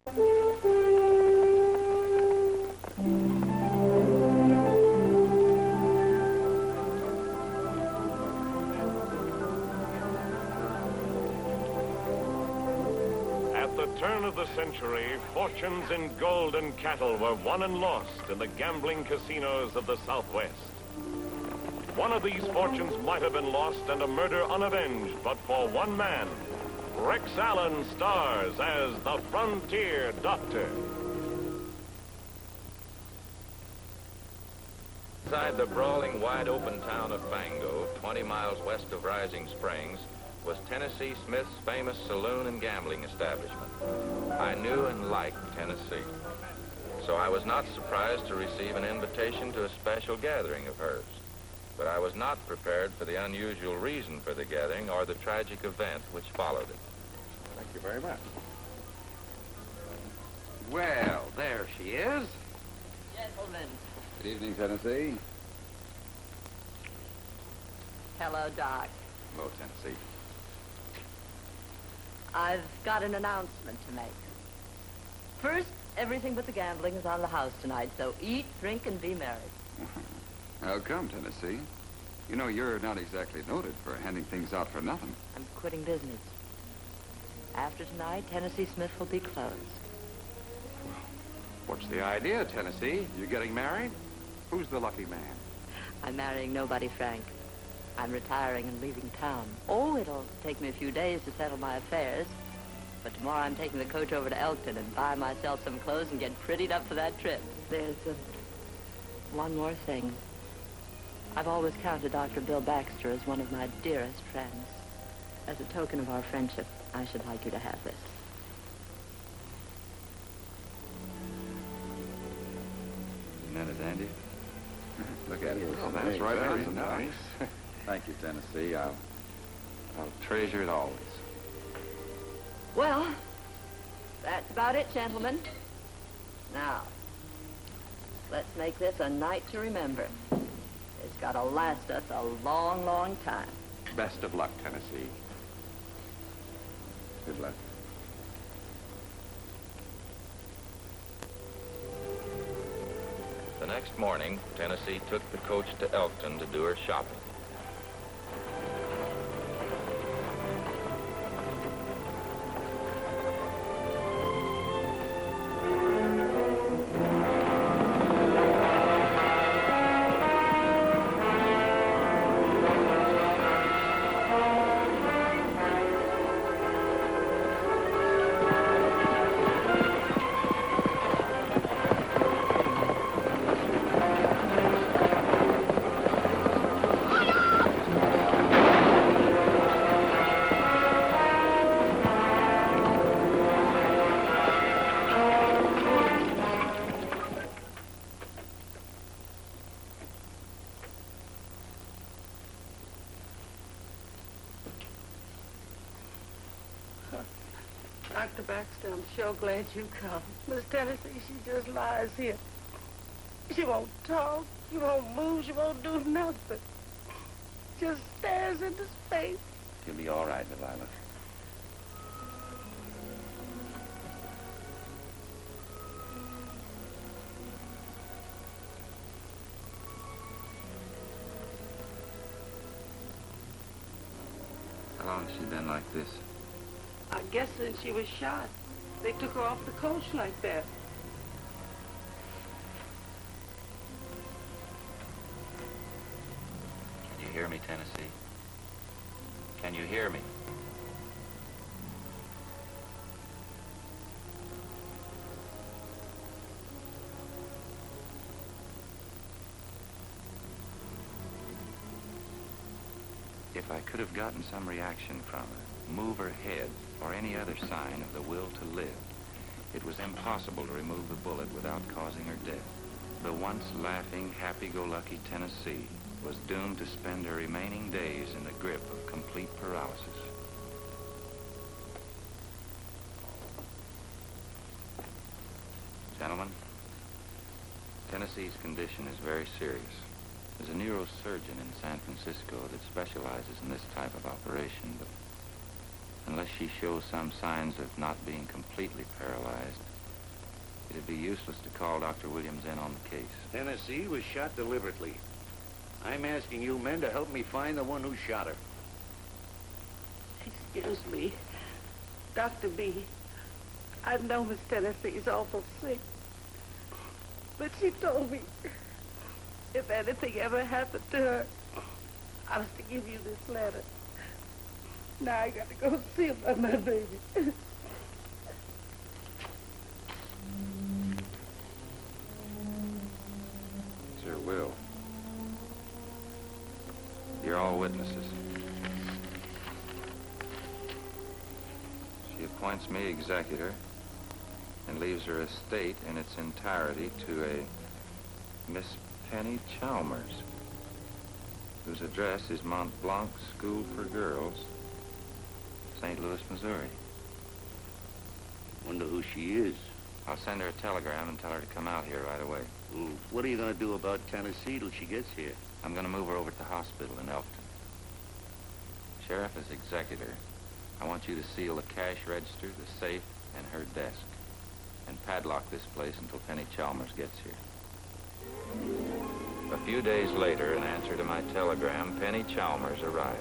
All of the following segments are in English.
At the turn of the century, fortunes in gold and cattle were won and lost in the gambling casinos of the Southwest. One of these fortunes might have been lost and a murder unavenged, but for one man, Rex Allen stars as the Frontier Doctor. Inside the brawling, wide-open town of Bango, 20 miles west of Rising Springs, was Tennessee Smith's famous saloon and gambling establishment. I knew and liked Tennessee, so I was not surprised to receive an invitation to a special gathering of hers. But I was not prepared for the unusual reason for the gathering or the tragic event which followed it. Thank you very much. Well, there she is. Gentlemen. Good evening, Tennessee. Hello, Doc. Hello, Tennessee. I've got an announcement to make. First, everything but the gambling is on the house tonight, so eat, drink, and be merry. How come, Tennessee? You know, you're not exactly noted for handing things out for nothing. I'm quitting business. After tonight, Tennessee Smith will be closed. What's the idea, Tennessee? You getting married? Who's the lucky man? I'm marrying nobody, Frank. I'm retiring and leaving town. Oh, it'll take me a few days to settle my affairs. But tomorrow I'm taking the coach over to Elkton and buy myself some clothes and get prettied up for that trip. There's one more thing. I've always counted Dr. Bill Baxter as one of my dearest friends. As a token of our friendship, I should like you to have this. Isn't that a dandy? Look at it. Oh, that's right. Very nice. Thank you, Tennessee. I'll treasure it always. Well, that's about it, gentlemen. Now, let's make this a night to remember. It's got to last us a long, long time. Best of luck, Tennessee. Good luck. The next morning, Tennessee took the coach to Elkton to do her shopping. Dr. Baxter, I'm sure glad you come. Miss Tennessee, she just lies here. She won't talk, she won't move, she won't do nothing. Just stares into space. You'll be all right, Delilah. How long has she been like this? I guess since she was shot, they took her off the coach like that. Can you hear me, Tennessee? Can you hear me? If I could have gotten some reaction from her, move her head, or any other sign of the will to live, it was impossible to remove the bullet without causing her death. The once laughing, happy-go-lucky Tennessee was doomed to spend her remaining days in the grip of complete paralysis. Gentlemen, Tennessee's condition is very serious. There's a neurosurgeon in San Francisco that specializes in this type of operation, but unless she shows some signs of not being completely paralyzed, It'd be useless to call Dr. Williams in on the case. Tennessee was shot deliberately. I'm asking you men to help me find the one who shot her. Excuse me. Dr. B, I know Miss Tennessee's awful sick. But she told me if anything ever happened to her, I was to give you this letter. Now I got to go see about my baby. It's her will. You're all witnesses. She appoints me executor and leaves her estate in its entirety to a Miss Penny Chalmers, whose address is Mont Blanc School for Girls, St. Louis, Missouri. Wonder who she is. I'll send her a telegram and tell her to come out here right away. Well, what are you going to do about Tennessee till she gets here? I'm going to move her over to the hospital in Elkton. Sheriff, as executor, I want you to seal the cash register, the safe, and her desk, and padlock this place until Penny Chalmers gets here. A few days later, in answer to my telegram, Penny Chalmers arrived.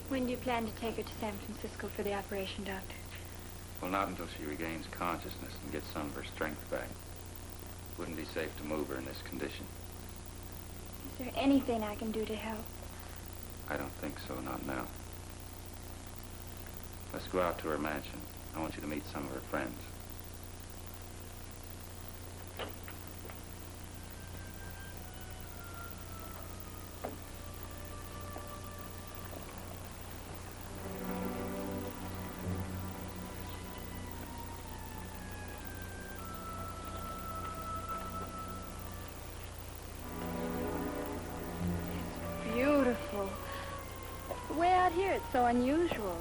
When do you plan to take her to San Francisco for the operation, Doctor? Well, not until she regains consciousness and gets some of her strength back. Wouldn't be safe to move her in this condition. Is there anything I can do to help? I don't think so, not now. Let's go out to her mansion. I want you to meet some of her friends. Beautiful. Way out here, it's so unusual.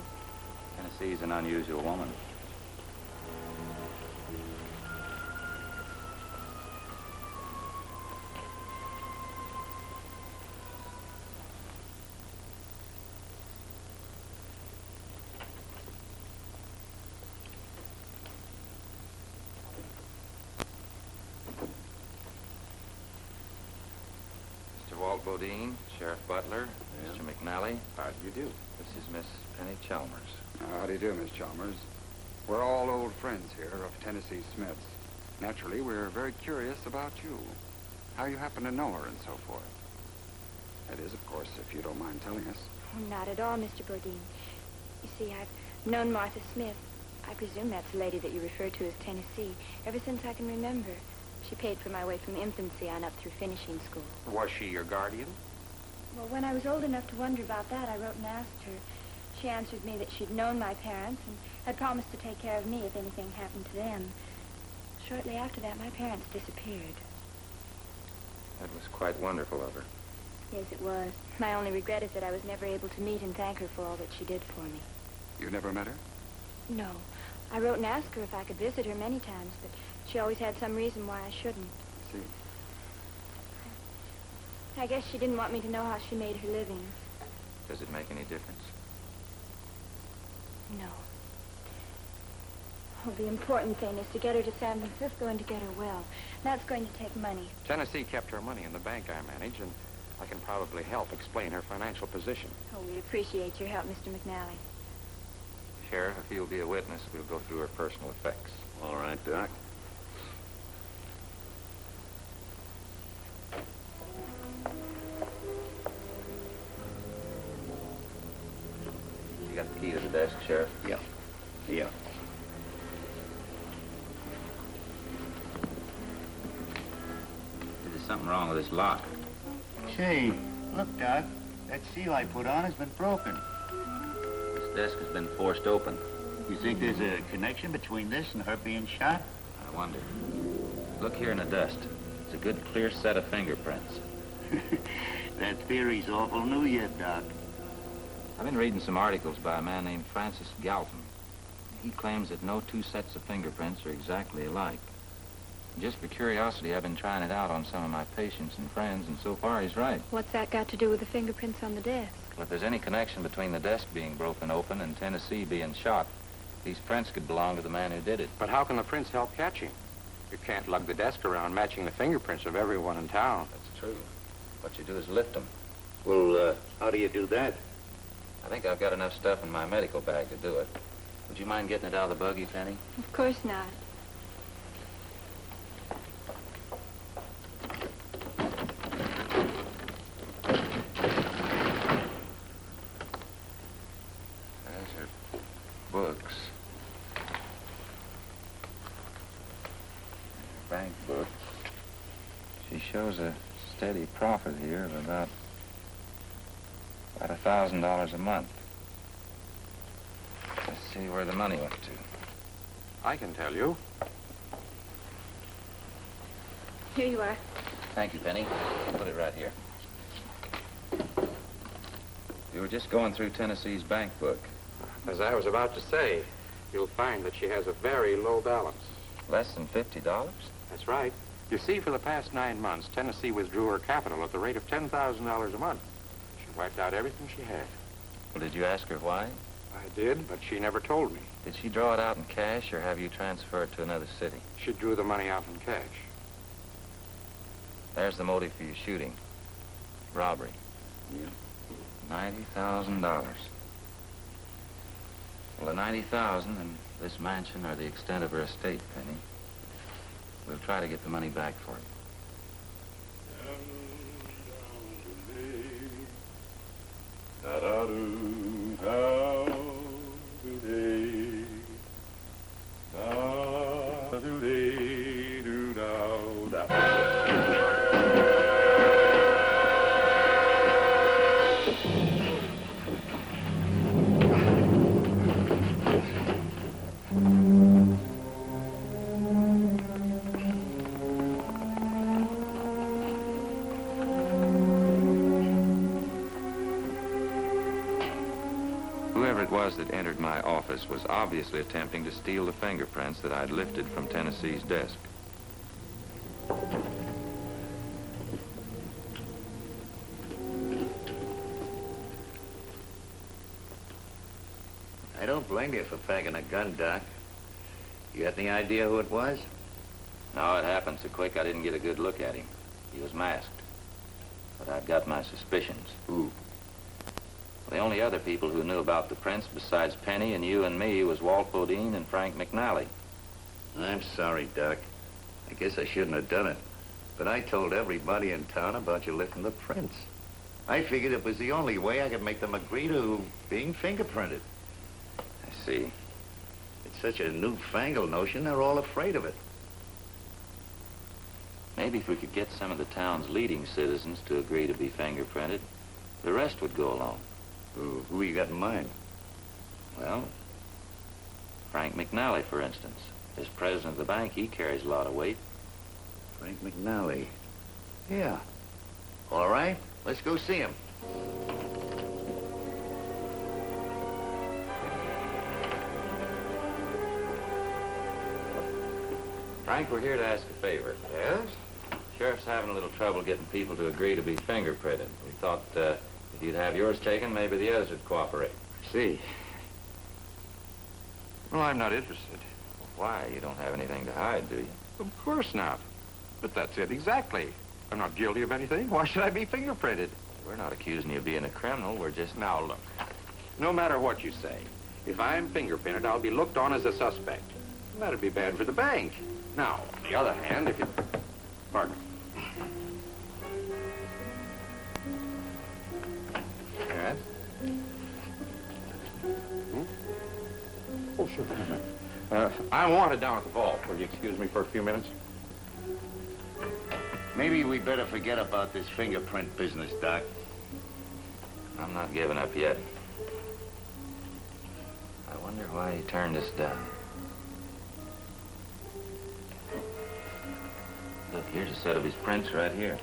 Tennessee's an unusual woman. Mr. Walt Bodine, Sheriff Butler, Mr. McNally. How do you do? This is Miss Penny Chalmers. How do you do, Miss Chalmers? We're all old friends here of Tennessee Smith's. Naturally, we're very curious about you, how you happen to know her and so forth. That is, of course, if you don't mind telling us. Oh, not at all, Mr. Bodine. You see, I've known Martha Smith. I presume that's the lady that you refer to as Tennessee, ever since I can remember. She paid for my way from infancy on up through finishing school. Was she your guardian? Well, when I was old enough to wonder about that, I wrote and asked her. She answered me that she'd known my parents and had promised to take care of me if anything happened to them. Shortly after that, my parents disappeared. That was quite wonderful of her. Yes, it was. My only regret is that I was never able to meet and thank her for all that she did for me. You never met her? No. I wrote and asked her if I could visit her many times, but she always had some reason why I shouldn't. See. I guess she didn't want me to know how she made her living. Does it make any difference? No. Well, the important thing is to get her to San Francisco and to get her well. That's going to take money. Tennessee kept her money in the bank I manage, and I can probably help explain her financial position. Oh, we appreciate your help, Mr. McNally. Sheriff, if you'll be a witness, we'll go through her personal effects. All right, Doc. You got the key to the desk, Sheriff? Yeah. Yeah. There's something wrong with this lock. Say, look, Doc. That seal I put on has been broken. This desk has been forced open. You think there's a connection between this and her being shot? I wonder. Look here in the dust. It's a good, clear set of fingerprints. That theory's awful new yet, Doc. I've been reading some articles by a man named Francis Galton. He claims that no two sets of fingerprints are exactly alike. Just for curiosity, I've been trying it out on some of my patients and friends, and so far he's right. What's that got to do with the fingerprints on the desk? Well, if there's any connection between the desk being broken open and Tennessee being shot, these prints could belong to the man who did it. But how can the prints help catching? You can't lug the desk around matching the fingerprints of everyone in town. That's true. What you do is lift them. Well, how do you do that? I think I've got enough stuff in my medical bag to do it. Would you mind getting it out of the buggy, Penny? Of course not. There's her books. Her bank book. She shows a steady profit here of about $1,000 a month. Let's see where the money went to. I can tell you. Here you are. Thank you, Penny. Put it right here. We were just going through Tennessee's bank book. As I was about to say, you'll find that she has a very low balance. Less than $50? That's right. You see, for the past 9 months, Tennessee withdrew her capital at the rate of $10,000 a month. She wiped out everything she had. Well, did you ask her why? I did, but she never told me. Did she draw it out in cash, or have you transferred to another city? She drew the money out in cash. There's the motive for your shooting. Robbery. Yeah. $90,000. Well, the $90,000 and this mansion are the extent of her estate, Penny. We'll try to get the money back for you. Whoever it was that entered my office was obviously attempting to steal the fingerprints that I'd lifted from Tennessee's desk. I don't blame you for packing a gun, Doc. You got any idea who it was? No, it happened so quick I didn't get a good look at him. He was masked. But I've got my suspicions. Who? The only other people who knew about the prints besides Penny and you and me was Walt Bodine and Frank McNally. I'm sorry, Doc. I guess I shouldn't have done it. But I told everybody in town about you lifting the prints. I figured it was the only way I could make them agree to being fingerprinted. I see. It's such a newfangled notion, they're all afraid of it. Maybe if we could get some of the town's leading citizens to agree to be fingerprinted, the rest would go along. Who you got in mind? Well, Frank McNally, for instance. As president of the bank, he carries a lot of weight. Frank McNally. Yeah. All right, let's go see him. Frank, we're here to ask a favor. Yes? Sheriff's having a little trouble getting people to agree to be fingerprinted. We thought, if you'd have yours taken, maybe the others would cooperate. See. Well, I'm not interested. Why? You don't have anything to hide, do you? Of course not. But that's it exactly. I'm not guilty of anything. Why should I be fingerprinted? We're not accusing you of being a criminal. We're just... Now, look. No matter what you say, if I'm fingerprinted, I'll be looked on as a suspect. And that'd be bad for the bank. Now, on the other hand, if you... Pardon. Yes? Oh, sure. I'm wanted down at the vault. Will you excuse me for a few minutes? Maybe we better forget about this fingerprint business, Doc. I'm not giving up yet. I wonder why he turned us down. Look, here's a set of his prints right here.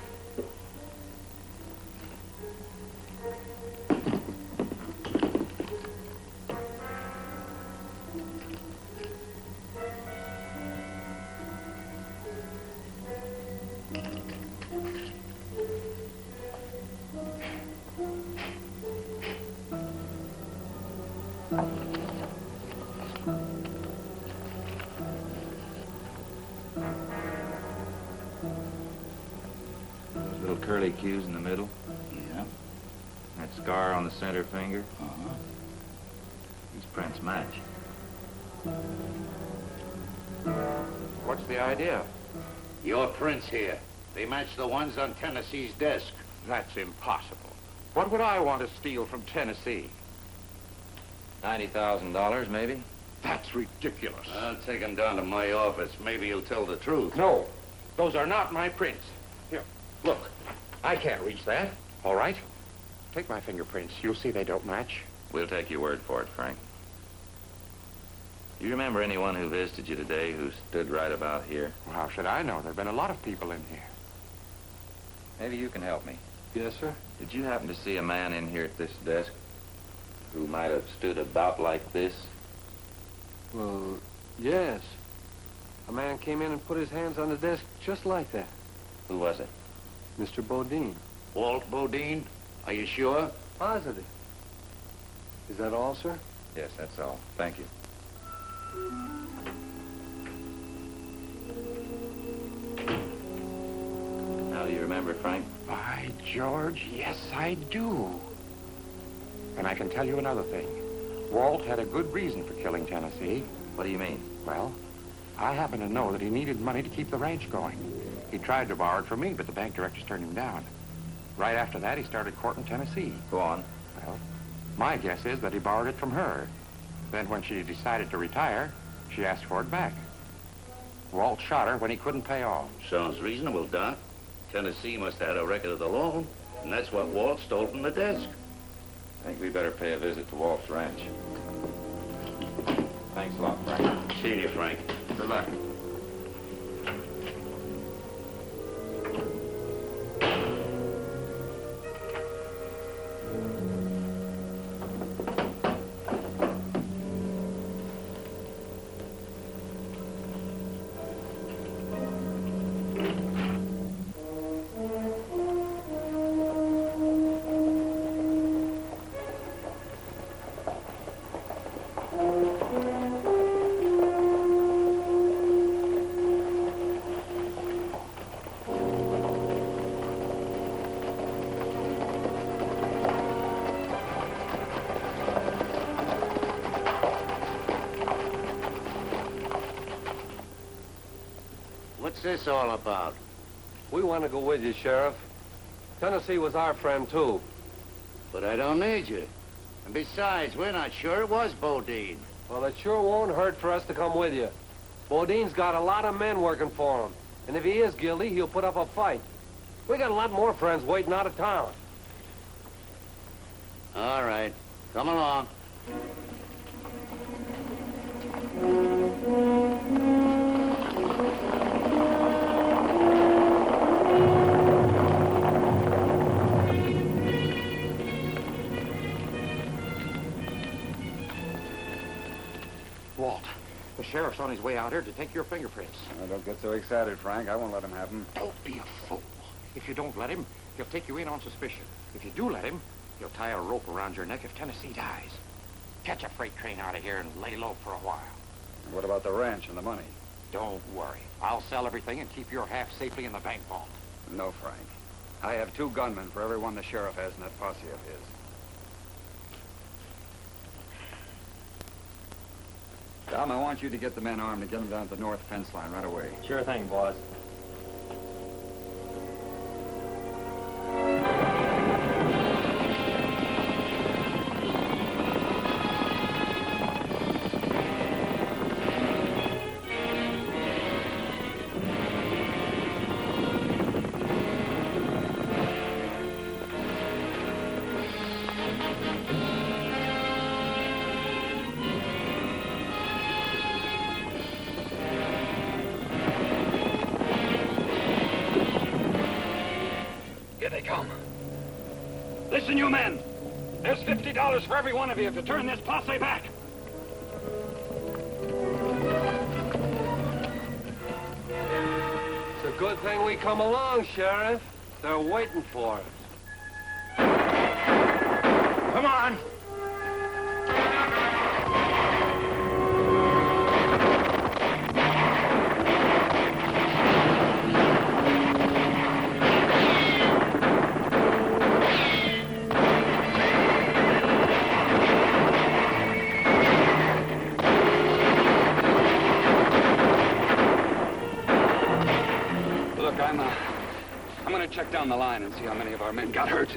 curly cues in the middle? Yeah. That scar on the center finger? Uh-huh. These prints match. What's the idea? Your prints here. They match the ones on Tennessee's desk. That's impossible. What would I want to steal from Tennessee? $90,000, maybe? That's ridiculous. I'll take him down to my office. Maybe he'll tell the truth. No, those are not my prints. Here, look. I can't reach that. All right? Take my fingerprints. You'll see they don't match. We'll take your word for it, Frank. Do you remember anyone who visited you today who stood right about here? Well, how should I know? There have been a lot of people in here. Maybe you can help me. Yes, sir? Did you happen to see a man in here at this desk who might have stood about like this? Well, yes. A man came in and put his hands on the desk just like that. Who was it? Mr. Bodine. Walt Bodine? Are you sure? Positive. Is that all, sir? Yes, that's all. Thank you. Now, do you remember, Frank? By George, yes, I do. And I can tell you another thing. Walt had a good reason for killing Tennessee. What do you mean? Well, I happen to know that he needed money to keep the ranch going. He tried to borrow it from me, but the bank directors turned him down. Right after that, he started courting Tennessee. Go on. Well, my guess is that he borrowed it from her. Then when she decided to retire, she asked for it back. Walt shot her when he couldn't pay off. Sounds reasonable, Doc. Tennessee must have had a record of the loan, and that's what Walt stole from the desk. I think we better pay a visit to Walt's ranch. Thanks a lot, Frank. See you, Frank. Good luck. What's this all about? We want to go with you, Sheriff. Tennessee was our friend, too. But I don't need you. And besides, we're not sure it was Bodine. Well, it sure won't hurt for us to come with you. Bodine's got a lot of men working for him. And if he is guilty, he'll put up a fight. We got a lot more friends waiting out of town. All right. Come along. Walt, the sheriff's on his way out here to take your fingerprints. Don't get so excited, Frank. I won't let him have them. Don't be a fool. If you don't let him, he'll take you in on suspicion. If you do let him, he'll tie a rope around your neck if Tennessee dies. Catch a freight train out of here and lay low for a while. And what about the ranch and the money? Don't worry. I'll sell everything and keep your half safely in the bank vault. No, Frank. I have 2 gunmen for every one the sheriff has in that posse of his. Tom, I want you to get the men armed and get them down to the north fence line right away. Sure thing, boss. Listen, you men. There's $50 for every one of you to turn this posse back. It's a good thing we come along, Sheriff. They're waiting for us. Come on. I'm gonna check down the line and see how many of our men got hurt.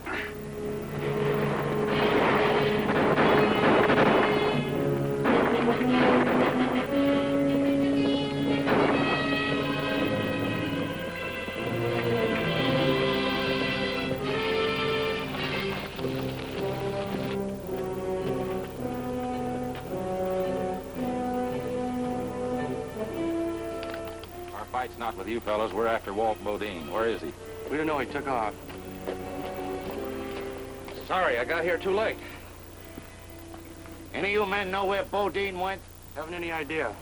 Fight's not with you fellas. We're after Walt Bodine. Where is he? We don't know. He took off. Sorry, I got here too late. Any of you men know where Bodine went? Haven't any idea.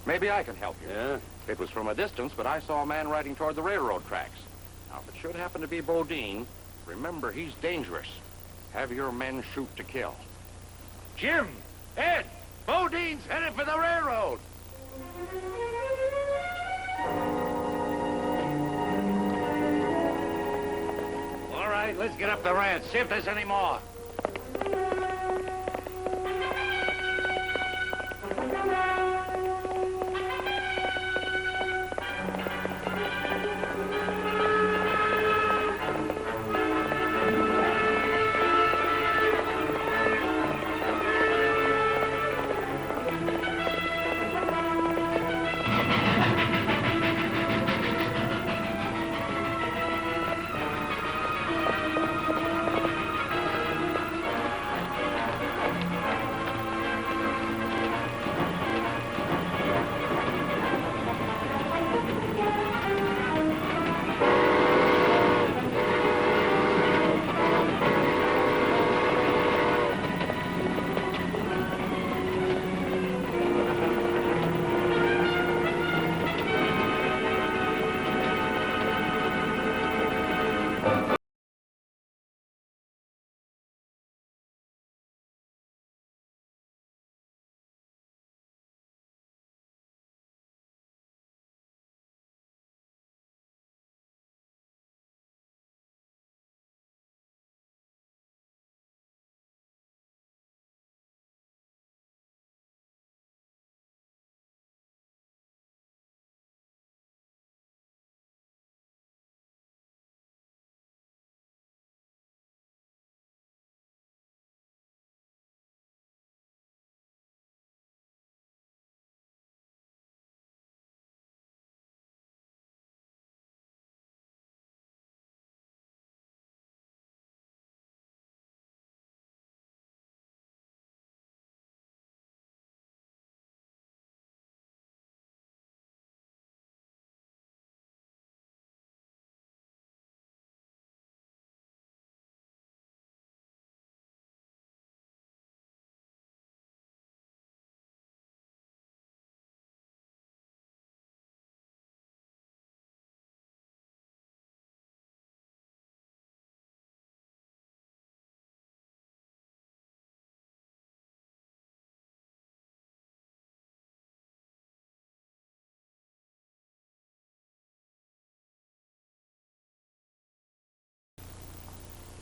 Maybe I can help you. Yeah? It was from a distance, but I saw a man riding toward the railroad tracks. Now, if it should happen to be Bodine, remember he's dangerous. Have your men shoot to kill. Jim! Ed! Bodine's headed for the railroad! All right, let's get up the ranch, see if there's any more.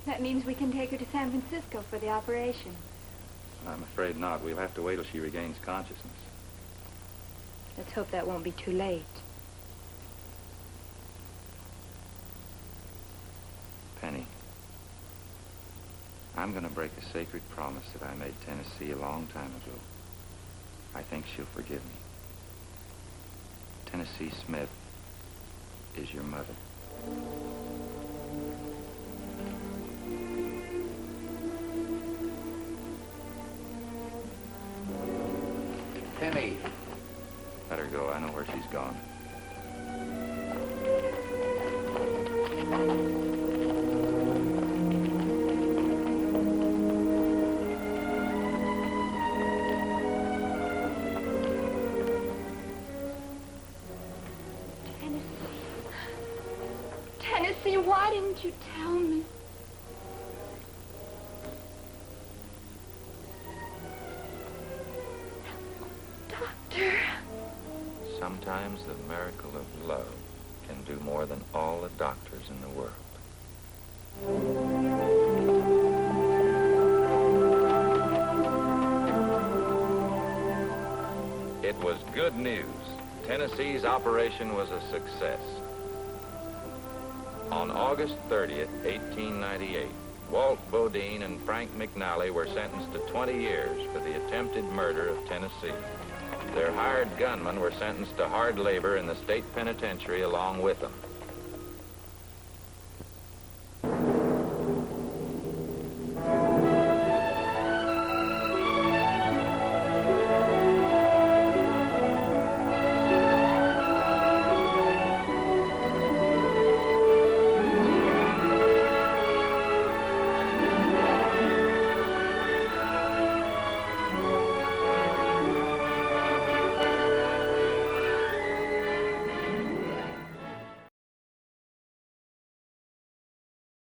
That means we can take her to San Francisco for the operation. I'm afraid not. We'll have to wait till she regains consciousness. Let's hope that won't be too late. Penny, I'm going to break a sacred promise that I made Tennessee a long time ago. I think she'll forgive me. Tennessee Smith is your mother. Penny. Let her go. I know where she's gone. Tennessee, why didn't you tell me? Sometimes the miracle of love can do more than all the doctors in the world. It was good news. Tennessee's operation was a success. On August 30th, 1898, Walt Bodine and Frank McNally were sentenced to 20 years for the attempted murder of Tennessee. Their hired gunmen were sentenced to hard labor in the state penitentiary along with them.